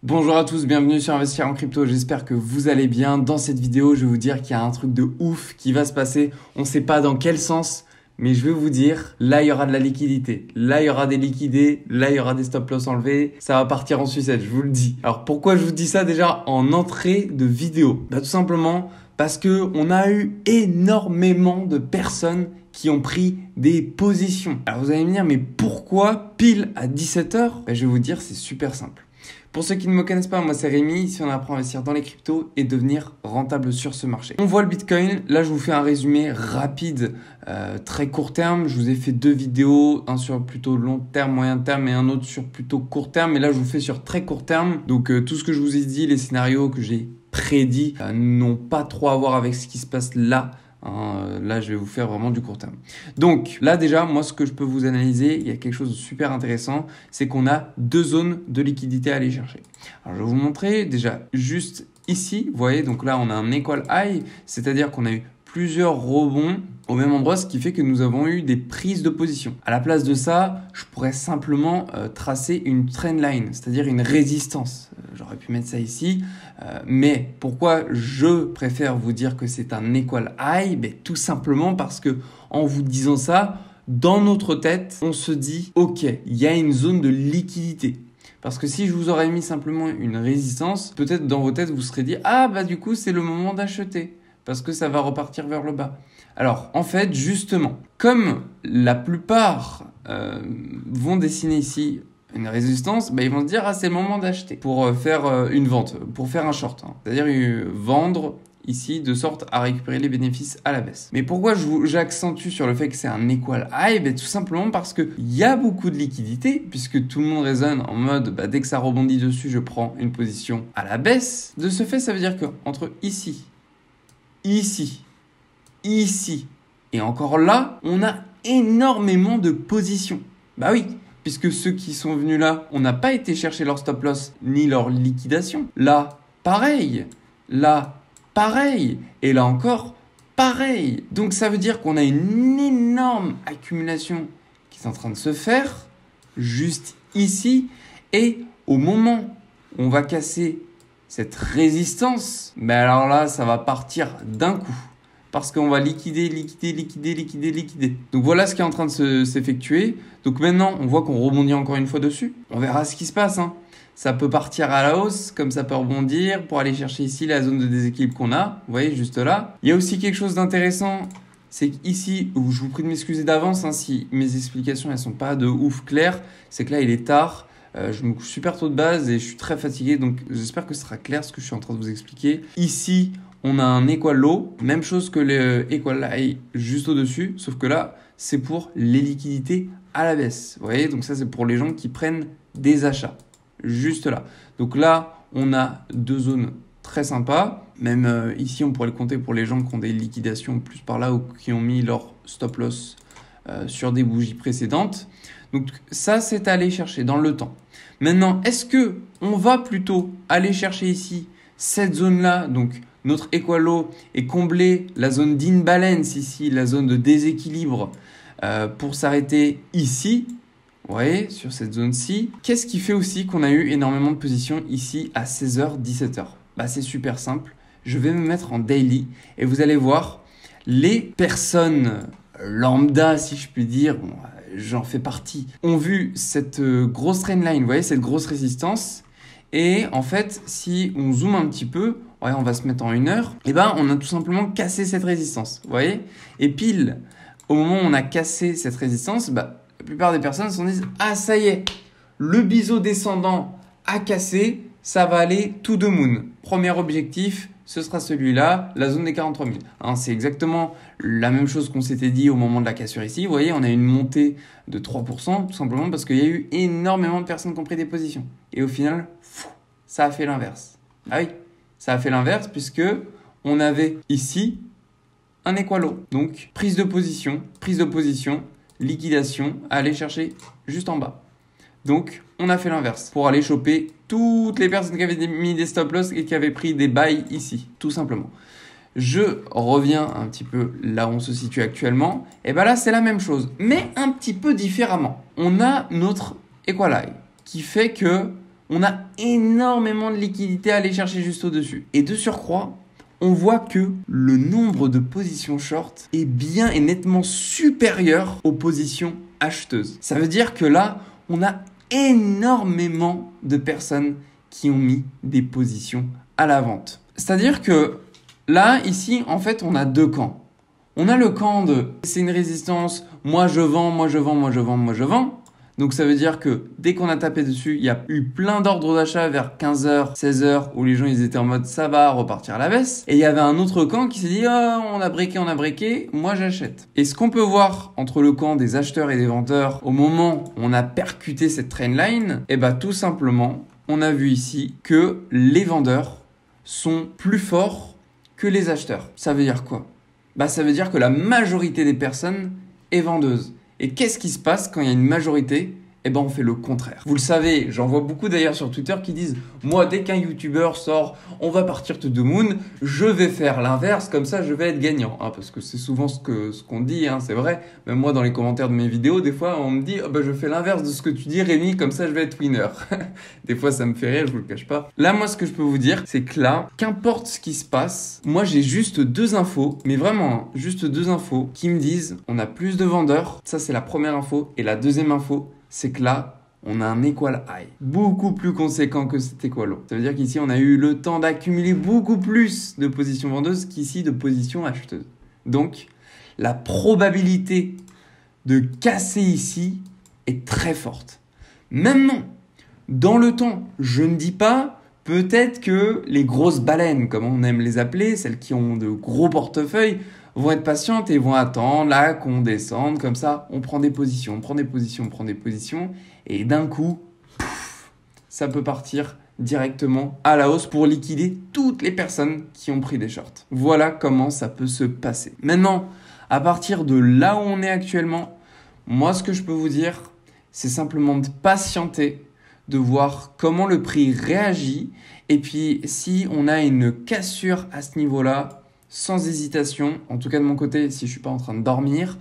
Bonjour à tous, bienvenue sur Investir en crypto, j'espère que vous allez bien. Dans cette vidéo, je vais vous dire qu'il y a un truc de ouf qui va se passer. On ne sait pas dans quel sens, mais je vais vous dire, là il y aura de la liquidité, là il y aura des liquidés, là il y aura des stop-loss enlevés, ça va partir en sucette, je vous le dis. Alors pourquoi je vous dis ça déjà en entrée de vidéo? Tout simplement parce que on a eu énormément de personnes qui ont pris des positions. Alors vous allez me dire, mais pourquoi pile à 17h? Je vais vous dire, c'est super simple. Pour ceux qui ne me connaissent pas, moi c'est Rémi, ici on apprend à investir dans les cryptos et devenir rentable sur ce marché. On voit le Bitcoin, là je vous fais un résumé rapide, très court terme. Je vous ai fait deux vidéos, un sur plutôt long terme, moyen terme et un autre sur plutôt court terme. Mais là je vous fais sur très court terme. Donc tout ce que je vous ai dit, les scénarios que j'ai prédits n'ont pas trop à voir avec ce qui se passe là. Là, je vais vous faire vraiment du court terme. Donc là déjà, moi ce que je peux vous analyser, il y a quelque chose de super intéressant, c'est qu'on a deux zones de liquidité à aller chercher. Alors je vais vous montrer déjà juste ici, vous voyez, donc là on a un equal high, c'est-à-dire qu'on a eu plusieurs rebonds au même endroit, ce qui fait que nous avons eu des prises de position. À la place de ça, je pourrais simplement tracer une trendline, c'est-à-dire une résistance. J'aurais pu mettre ça ici, mais pourquoi je préfère vous dire que c'est un equal high? Tout simplement parce que en vous disant ça, dans notre tête, on se dit ok, il y a une zone de liquidité. Parce que si je vous aurais mis simplement une résistance, peut-être dans vos têtes vous serez dit ah du coup c'est le moment d'acheter parce que ça va repartir vers le bas. Alors en fait justement, comme la plupart vont dessiner ici une résistance, ils vont se dire ah c'est le moment d'acheter pour faire une vente, pour faire un short, c'est-à-dire vendre ici de sorte à récupérer les bénéfices à la baisse. Mais pourquoi j'accentue sur le fait que c'est un equal high? Tout simplement parce qu'il y a beaucoup de liquidité, puisque tout le monde raisonne en mode dès que ça rebondit dessus, je prends une position à la baisse. De ce fait, ça veut dire que entre ici, et encore là, on a énormément de positions. Oui, puisque ceux qui sont venus là, on n'a pas été chercher leur stop loss ni leur liquidation. Là, pareil. Là, pareil. Et là encore, pareil. Donc ça veut dire qu'on a une énorme accumulation qui est en train de se faire juste ici. Et au moment où on va casser cette résistance, alors là, ça va partir d'un coup. Parce qu'on va liquider. Donc voilà ce qui est en train de s'effectuer. Donc maintenant, on voit qu'on rebondit encore une fois dessus. On verra ce qui se passe. Ça peut partir à la hausse, comme ça peut rebondir pour aller chercher ici la zone de déséquilibre qu'on a. Vous voyez, juste là. Il y a aussi quelque chose d'intéressant. C'est qu'ici, je vous prie de m'excuser d'avance si mes explications elles sont pas de ouf claires. C'est que là, il est tard. Je me couche super tôt de base et je suis très fatigué. Donc j'espère que ce sera clair ce que je suis en train de vous expliquer. Ici, on a un equal low, même chose que le equal high juste au-dessus, sauf que là, c'est pour les liquidités à la baisse. Vous voyez, donc ça, c'est pour les gens qui prennent des achats, juste là. Donc là, on a deux zones très sympas. Même ici, on pourrait le compter pour les gens qui ont des liquidations plus par là ou qui ont mis leur stop loss sur des bougies précédentes. Donc ça, c'est à aller chercher dans le temps. Maintenant, est-ce que on va plutôt aller chercher ici cette zone-là, donc notre equal low, et combler la zone d'imbalance ici, la zone de déséquilibre pour s'arrêter ici, vous voyez, sur cette zone-ci. Qu'est-ce qui fait aussi qu'on a eu énormément de positions ici à 16h, 17h? C'est super simple. Je vais me mettre en daily et vous allez voir les personnes lambda, si je puis dire, j'en fais partie, ont vu cette grosse trendline, vous voyez, cette grosse résistance. Et en fait, si on zoome un petit peu, on va se mettre en 1 heure, on a tout simplement cassé cette résistance, vous voyez. Et pile, au moment où on a cassé cette résistance, la plupart des personnes se disent « Ah, ça y est, le biseau descendant a cassé, ça va aller to the moon. Premier objectif, ce sera celui-là, la zone des 43 000. » C'est exactement la même chose qu'on s'était dit au moment de la cassure ici. Vous voyez, on a une montée de 3%, tout simplement parce qu'il y a eu énormément de personnes qui ont pris des positions. Et au final, ça a fait l'inverse. Oui, ça a fait l'inverse puisque on avait ici un equal low. Donc, prise de position, liquidation, à aller chercher juste en bas. Donc, on a fait l'inverse pour aller choper toutes les personnes qui avaient mis des stop loss et qui avaient pris des buys ici, tout simplement. Je reviens un petit peu là où on se situe actuellement. Et là, c'est la même chose, mais un petit peu différemment. On a notre equal high qui fait que on a énormément de liquidité à aller chercher juste au-dessus. Et de surcroît, on voit que le nombre de positions short est bien et nettement supérieur aux positions acheteuses. Ça veut dire que là, on a énormément de personnes qui ont mis des positions à la vente. C'est-à-dire que là, ici, en fait, on a deux camps. On a le camp de c'est une résistance, moi je vends, moi je vends, moi je vends, moi je vends. Donc ça veut dire que dès qu'on a tapé dessus, il y a eu plein d'ordres d'achat vers 15h, 16h où les gens ils étaient en mode ça va repartir à la baisse. Et il y avait un autre camp qui s'est dit on a breaké, moi j'achète. Et ce qu'on peut voir entre le camp des acheteurs et des vendeurs au moment où on a percuté cette trendline, tout simplement, on a vu ici que les vendeurs sont plus forts que les acheteurs. Ça veut dire quoi ? Ça veut dire que la majorité des personnes est vendeuse. Et qu'est-ce qui se passe quand il y a une majorité ? On fait le contraire. Vous le savez, j'en vois beaucoup d'ailleurs sur Twitter qui disent « Moi, dès qu'un YouTuber sort, on va partir to the moon, je vais faire l'inverse, comme ça je vais être gagnant. » Parce que c'est souvent ce qu'on dit, c'est vrai. Même moi, dans les commentaires de mes vidéos, des fois, on me dit « Je fais l'inverse de ce que tu dis, Rémi, comme ça je vais être winner. » Des fois, ça me fait rire, je vous le cache pas. Là, moi, ce que je peux vous dire, c'est que là, qu'importe ce qui se passe, moi, j'ai juste deux infos, mais vraiment, juste deux infos qui me disent « On a plus de vendeurs. » Ça, c'est la première info. Et la deuxième info, c'est que là, on a un equal high beaucoup plus conséquent que cet equal low. Ça veut dire qu'ici, on a eu le temps d'accumuler beaucoup plus de positions vendeuses qu'ici de positions acheteuses. Donc, la probabilité de casser ici est très forte. Maintenant, dans le temps, je ne dis pas peut-être que les grosses baleines, comme on aime les appeler, celles qui ont de gros portefeuilles, vont être patientes et vont attendre là qu'on descende comme ça. On prend des positions, et d'un coup, ça peut partir directement à la hausse pour liquider toutes les personnes qui ont pris des shorts. Voilà comment ça peut se passer. Maintenant, à partir de là où on est actuellement, moi ce que je peux vous dire, c'est simplement de patienter, de voir comment le prix réagit et puis si on a une cassure à ce niveau-là, sans hésitation, en tout cas de mon côté, si je suis pas en train de dormir,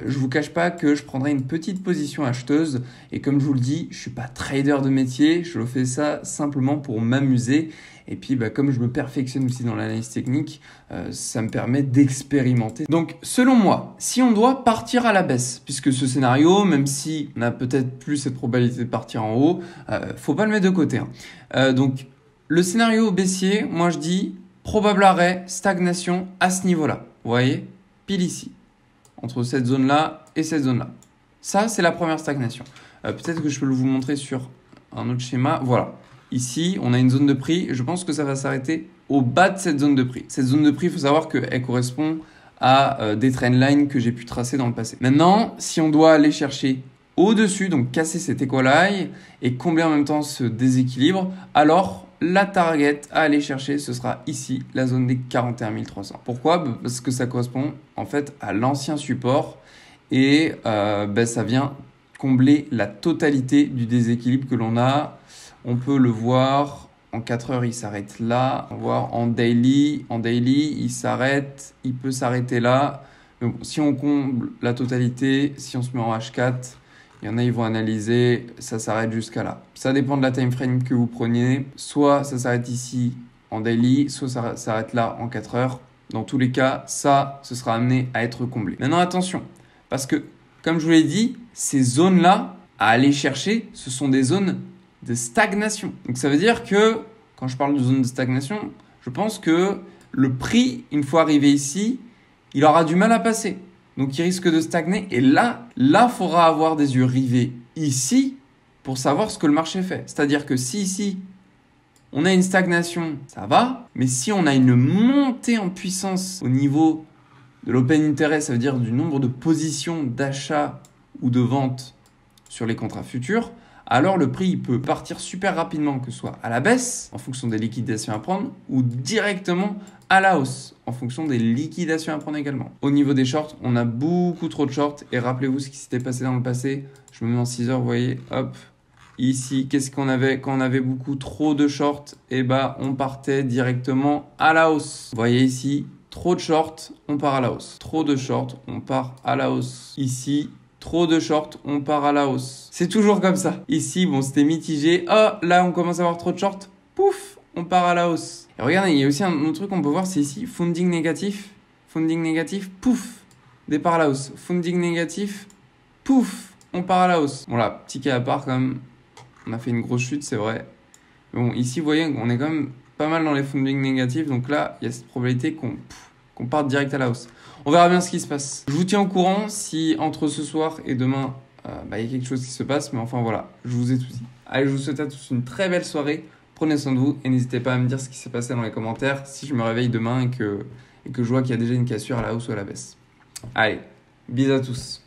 je vous cache pas que je prendrai une petite position acheteuse. Et comme je vous le dis, je suis pas trader de métier, je fais ça simplement pour m'amuser. Et puis, comme je me perfectionne aussi dans l'analyse technique, ça me permet d'expérimenter. Donc, selon moi, si on doit partir à la baisse, puisque ce scénario, même si on a peut-être plus cette probabilité de partir en haut, faut pas le mettre de côté. Donc, le scénario baissier, moi je dis probable arrêt, stagnation à ce niveau-là. Vous voyez, pile ici, entre cette zone-là et cette zone-là. Ça, c'est la première stagnation. Peut-être que je peux vous montrer sur un autre schéma. Voilà. Ici, on a une zone de prix. Je pense que ça va s'arrêter au bas de cette zone de prix. Cette zone de prix, il faut savoir qu'elle correspond à des trendlines que j'ai pu tracer dans le passé. Maintenant, si on doit aller chercher au-dessus, donc casser cet equal high et combler en même temps ce déséquilibre, alors la target à aller chercher, ce sera ici, la zone des 41 300. Pourquoi ? Parce que ça correspond en fait à l'ancien support et ça vient combler la totalité du déséquilibre que l'on a. On peut le voir en 4 heures, il s'arrête là. On va voir en daily, il s'arrête, il peut s'arrêter là. Mais bon, si on comble la totalité, si on se met en H4, il y en a, ils vont analyser, ça s'arrête jusqu'à là. Ça dépend de la time frame que vous preniez. Soit ça s'arrête ici en daily, soit ça s'arrête là en 4 heures. Dans tous les cas, ça, ce sera amené à être comblé. Maintenant, attention, parce que, comme je vous l'ai dit, ces zones-là, à aller chercher, ce sont des zones de stagnation. Donc, ça veut dire que, quand je parle de zone de stagnation, je pense que le prix, une fois arrivé ici, il aura du mal à passer. Donc, il risque de stagner. Et là, faudra avoir des yeux rivés ici pour savoir ce que le marché fait. C'est-à-dire que si ici, on a une stagnation, ça va. Mais si on a une montée en puissance au niveau de l'open interest, ça veut dire du nombre de positions d'achat ou de vente sur les contrats futurs, alors le prix il peut partir super rapidement, que ce soit à la baisse, en fonction des liquidations à prendre, ou directement à la hausse, en fonction des liquidations à prendre également. Au niveau des shorts, on a beaucoup trop de shorts, et rappelez-vous ce qui s'était passé dans le passé. Je me mets en 6 heures, vous voyez, hop, ici, qu'est-ce qu'on avait quand on avait beaucoup trop de shorts? On partait directement à la hausse. Vous voyez ici, trop de shorts, on part à la hausse. Trop de shorts, on part à la hausse. Ici, trop de short, on part à la hausse. C'est toujours comme ça. Ici, bon, c'était mitigé. Oh, là, on commence à avoir trop de short. Pouf, on part à la hausse. Et regardez, il y a aussi un autre truc qu'on peut voir, c'est ici, funding négatif, pouf, départ à la hausse. Funding négatif, pouf, on part à la hausse. Bon là, petit cas à part quand même, on a fait une grosse chute, c'est vrai. Bon, ici, vous voyez, on est quand même pas mal dans les funding négatifs, donc là, il y a cette probabilité qu'on parte direct à la hausse. On verra bien ce qui se passe. Je vous tiens au courant si entre ce soir et demain, il y a quelque chose qui se passe, mais enfin voilà, je vous ai tout dit. Allez, je vous souhaite à tous une très belle soirée. Prenez soin de vous et n'hésitez pas à me dire ce qui s'est passé dans les commentaires si je me réveille demain et que je vois qu'il y a déjà une cassure à la hausse ou à la baisse. Allez, bisous à tous.